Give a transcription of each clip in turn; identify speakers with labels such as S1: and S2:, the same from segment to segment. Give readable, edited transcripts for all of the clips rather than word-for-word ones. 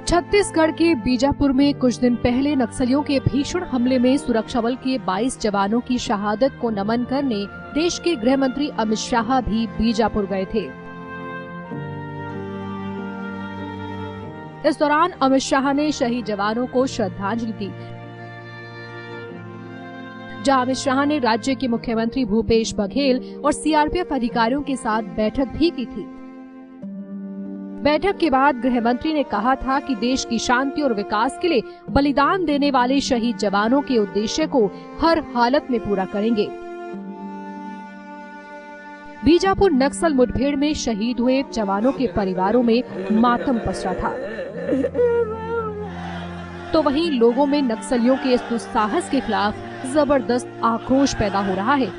S1: छत्तीसगढ़ के बीजापुर में कुछ दिन पहले नक्सलियों के भीषण हमले में सुरक्षा बल के 22 जवानों की शहादत को नमन करने देश के गृह मंत्री अमित शाह भी बीजापुर गए थे। इस दौरान अमित शाह ने शहीद जवानों को श्रद्धांजलि दी, जहां अमित शाह ने राज्य के मुख्यमंत्री भूपेश बघेल और सीआरपीएफ अधिकारियों के साथ बैठक भी की थी। बैठक के बाद गृह मंत्री ने कहा था कि देश की शांति और विकास के लिए बलिदान देने वाले शहीद जवानों के उद्देश्य को हर हालत में पूरा करेंगे। बीजापुर नक्सल मुठभेड़ में शहीद हुए जवानों के परिवारों में मातम पसरा था, तो वहीं लोगों में नक्सलियों के इस दुस्साहस के खिलाफ जबरदस्त आक्रोश पैदा हो रहा है।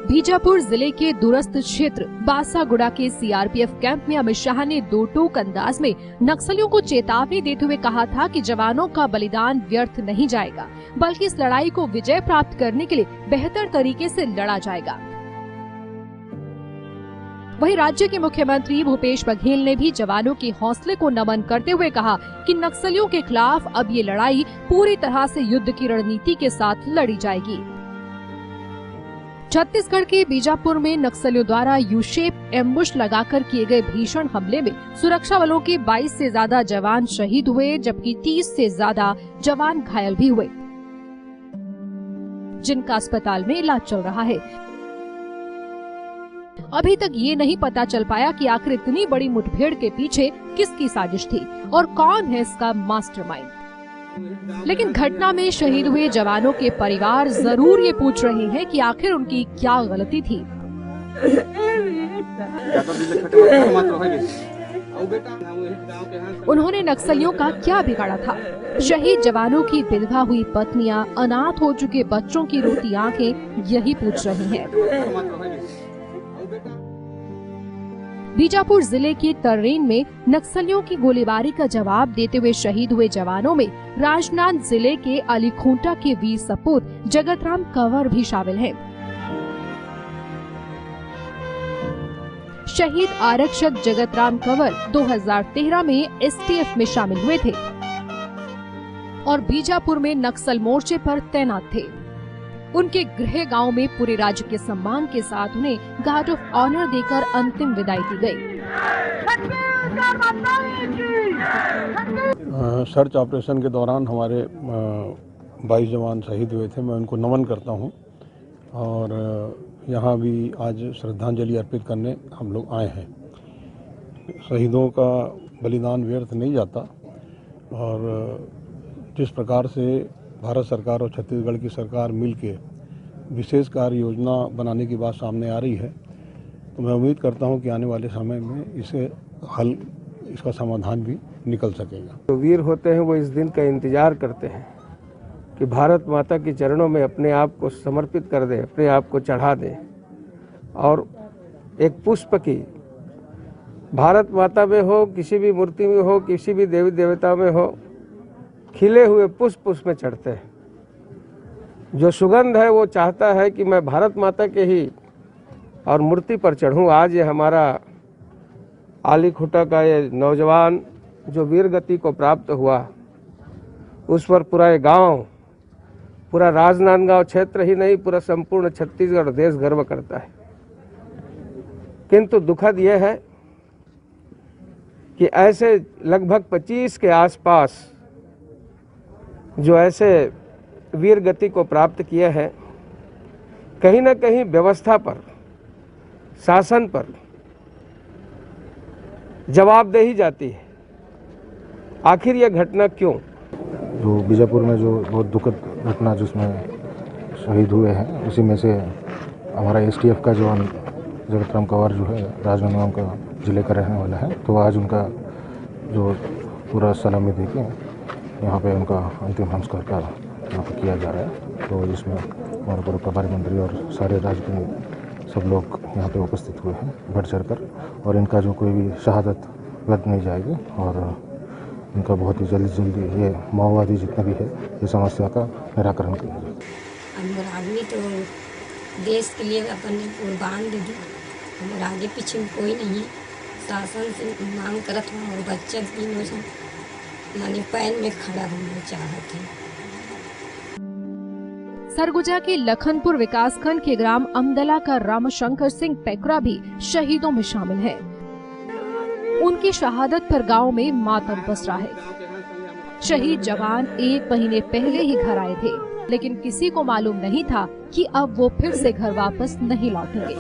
S1: बीजापुर जिले के दूरस्थ क्षेत्र बासागुड़ा के सीआरपीएफ कैंप में अमित शाह ने दो टूक अंदाज में नक्सलियों को चेतावनी देते हुए कहा था कि जवानों का बलिदान व्यर्थ नहीं जाएगा, बल्कि इस लड़ाई को विजय प्राप्त करने के लिए बेहतर तरीके से लड़ा जाएगा। वहीं राज्य के मुख्यमंत्री भूपेश बघेल ने भी जवानों के हौसले को नमन करते हुए कहा कि नक्सलियों के खिलाफ अब ये लड़ाई पूरी तरह से युद्ध की रणनीति के साथ लड़ी जाएगी। छत्तीसगढ़ के बीजापुर में नक्सलियों द्वारा यू शेप एम्बुश लगाकर किए गए भीषण हमले में सुरक्षा बलों के 22 से ज्यादा जवान शहीद हुए, जबकि 30 से ज्यादा जवान घायल भी हुए, जिनका अस्पताल में इलाज चल रहा है। अभी तक ये नहीं पता चल पाया कि आखिर इतनी बड़ी मुठभेड़ के पीछे किसकी साजिश थी और कौन है इसका मास्टरमाइंड। लेकिन घटना में शहीद हुए जवानों के परिवार जरूर ये पूछ रहे हैं कि आखिर उनकी क्या गलती थी। उन्होंने नक्सलियों का क्या बिगाड़ा था। शहीद जवानों की विधवा हुई पत्नियां, अनाथ हो चुके बच्चों की रोती आंखें यही पूछ रही हैं। बीजापुर जिले के तर्रेन में नक्सलियों की गोलीबारी का जवाब देते हुए शहीद हुए जवानों में राजनांदगांव जिले के अलीखूंटा के वीर सपूत जगतराम कंवर भी शामिल हैं। शहीद आरक्षक जगतराम कंवर 2013 में एसटीएफ में शामिल हुए थे और बीजापुर में नक्सल मोर्चे पर तैनात थे। उनके गृह गांव में पूरे राज्य के सम्मान के साथ उन्हें गार्ड ऑफ ऑनर देकर अंतिम विदाई दी गई।
S2: सर्च ऑपरेशन के दौरान हमारे 22 जवान शहीद हुए थे। मैं उनको नमन करता हूं और यहाँ भी आज श्रद्धांजलि अर्पित करने हम लोग आए हैं। शहीदों का बलिदान व्यर्थ नहीं जाता और जिस प्रकार से भारत सरकार और छत्तीसगढ़ की सरकार मिलके विशेष कार्य योजना बनाने की बात सामने आ रही है, तो मैं उम्मीद करता हूं कि आने वाले समय में इसका समाधान भी निकल सकेगा।
S3: जो वीर होते हैं वो इस दिन का इंतजार करते हैं कि भारत माता के चरणों में अपने आप को समर्पित कर दें, अपने आप को चढ़ा दें और एक पुष्प की भारत माता में हो, किसी भी मूर्ति में हो, किसी भी देवी देवता में हो, खिले हुए पुष्प उसमें चढ़ते हैं। जो सुगंध है वो चाहता है कि मैं भारत माता के ही और मूर्ति पर चढ़ूं। आज ये हमारा अलीखूंटा का ये नौजवान जो वीर गति को प्राप्त हुआ, उस पर पूरा ये गांव, पूरा राजनांदगांव क्षेत्र ही नहीं, पूरा संपूर्ण छत्तीसगढ़ देश गर्व करता है। किंतु दुखद यह है कि ऐसे लगभग 25 के आसपास जो ऐसे वीर गति को प्राप्त किए हैं, कहीं न कहीं व्यवस्था पर, शासन पर जवाबदेही जाती है। आखिर यह घटना क्यों?
S4: जो बीजापुर में जो बहुत दुखद घटना जिसमें शहीद हुए हैं, उसी में से हमारा एसटीएफ का जवान जगतराम कंवर जो है राजनांदगांव का जिले का रहने वाला है, तो आज उनका जो पूरा सलामी देके यहाँ पे उनका अंतिम संस्कार का यहाँ पर किया जा रहा है, तो जिसमें हमारे पूर्व प्रभारी मंत्री और सारे राज्य के सब लोग यहाँ पे उपस्थित हुए हैं बढ़ चढ़कर, और इनका जो कोई भी शहादत व्यर्थ नहीं जाएगी और इनका बहुत ही जल्दी ये माओवादी जितना भी है ये समस्या का निराकरण किया जाए।
S5: हमारे आदमी तो देश के लिए अपन कुर्बान दे दी, हमारे आगे पीछे कोई नहीं है। शासन से मांग करत हूँ और बच्चा भी मुझे मानी पैन में खड़ा होना चाहते हैं।
S1: सरगुजा के लखनपुर विकासखंड के ग्राम अमदला का रामशंकर सिंह पेकरा भी शहीदों में शामिल है। उनकी शहादत पर गांव में मातम पसरा है। शहीद जवान 1 महीने पहले ही घर आए थे, लेकिन किसी को मालूम नहीं था कि अब वो फिर से घर वापस नहीं लौटेंगे।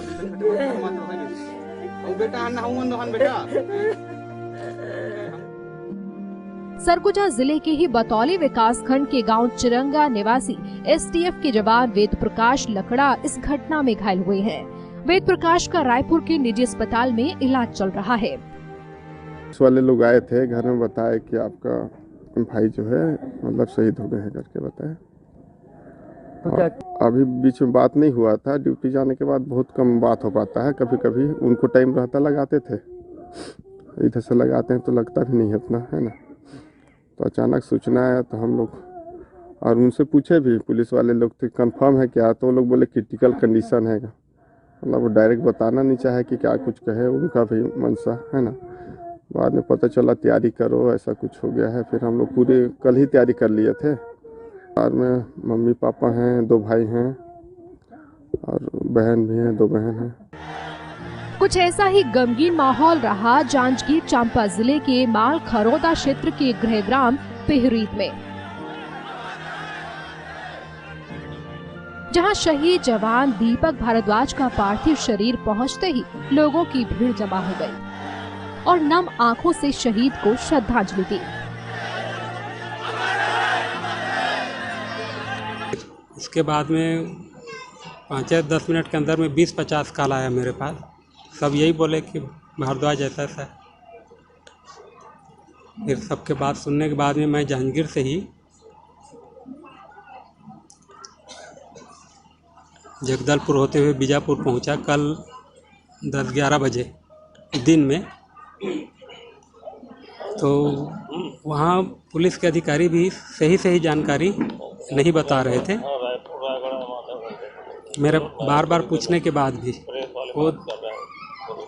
S1: सरगुजा जिले के ही बतौली विकासखंड के गांव चिरंगा निवासी एसटीएफ के जवान वेद प्रकाश लकड़ा इस घटना में घायल हुए हैं। वेद प्रकाश का रायपुर के निजी अस्पताल में इलाज चल रहा है।
S6: पुलिस वाले लोग आए थे, घर में बताए कि आपका भाई जो है मतलब शहीद हो गए हैं करके बताया। अभी बीच में बात नहीं हुआ था, ड्यूटी जाने के बाद बहुत कम बात हो पाता है। कभी कभी उनको टाइम रहता लगाते थे, इधर से लगाते हैं तो लगता भी नहीं है उतना, है ना। तो अचानक सूचना आया तो हम लोग और उनसे पूछे भी, पुलिस वाले लोग थे कंफर्म है क्या, तो वो लोग बोले क्रिटिकल कंडीशन है। मतलब वो डायरेक्ट बताना नहीं चाहे कि क्या कुछ कहे, उनका भी मनसा है ना। बाद में पता चला तैयारी करो, ऐसा कुछ हो गया है। फिर हम लोग पूरे कल ही तैयारी कर लिए थे। और में मम्मी पापा हैं, 2 भाई हैं और बहन भी हैं, 2 बहन हैं।
S1: कुछ ऐसा ही गमगीन माहौल रहा जांजगीर चांपा जिले के माल खरोदा क्षेत्र के गृहग्राम पिहरीत में, जहां शहीद जवान दीपक भारद्वाज का पार्थिव शरीर पहुंचते ही लोगों की भीड़ जमा हो गई और नम आंखों से शहीद को श्रद्धांजलि दी।
S7: उसके बाद में 5 या 10 मिनट के अंदर में 20-50 कॉल आया मेरे पास। सब यही बोले कि भारद्वाज ऐसा है। फिर सबके बात सुनने के बाद में मैं जहांगीर से ही जगदलपुर होते हुए बीजापुर पहुंचा कल 10-11 बजे दिन में। तो वहाँ पुलिस के अधिकारी भी सही जानकारी नहीं बता रहे थे। मेरे बार बार पूछने के बाद भी वो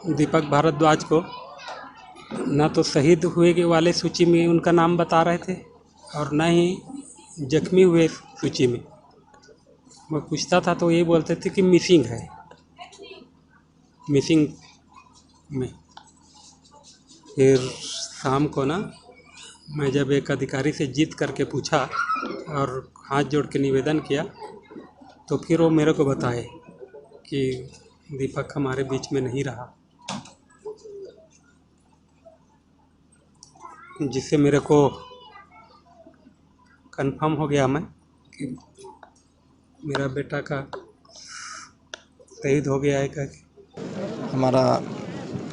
S7: दीपक भारद्वाज को ना तो शहीद हुए के वाले सूची में उनका नाम बता रहे थे और ना ही जख्मी हुए सूची में। मैं पूछता था तो ये बोलते थे कि मिसिंग है, मिसिंग में। फिर शाम को ना मैं जब एक अधिकारी से जीत करके पूछा और हाथ जोड़ के निवेदन किया तो फिर वो मेरे को बताए कि दीपक हमारे बीच में नहीं रहा, जिससे मेरे को कंफर्म हो गया मैं कि मेरा बेटा का शहीद हो गया है। करके
S8: हमारा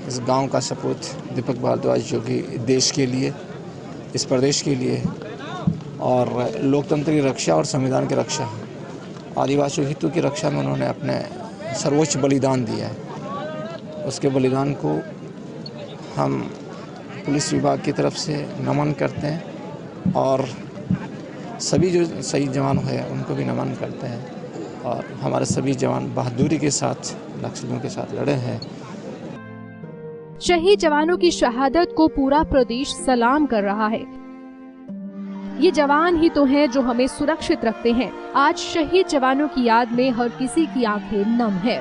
S8: इस गांव का सपूत दीपक भारद्वाज जो कि देश के लिए, इस प्रदेश के लिए और लोकतंत्र की रक्षा और संविधान की रक्षा, आदिवासियों हितों की रक्षा में उन्होंने अपने सर्वोच्च बलिदान दिया है। उसके बलिदान को हम पुलिस विभाग की तरफ से नमन करते हैं और सभी जो शहीद जवान हुए उनको भी नमन करते हैं। और हमारे सभी जवान बहादुरी के साथ नक्सलियों के साथ लड़े हैं।
S1: शहीद जवानों की शहादत को पूरा प्रदेश सलाम कर रहा है। ये जवान ही तो हैं जो हमें सुरक्षित रखते हैं। आज शहीद जवानों की याद में हर किसी की आंखें नम है।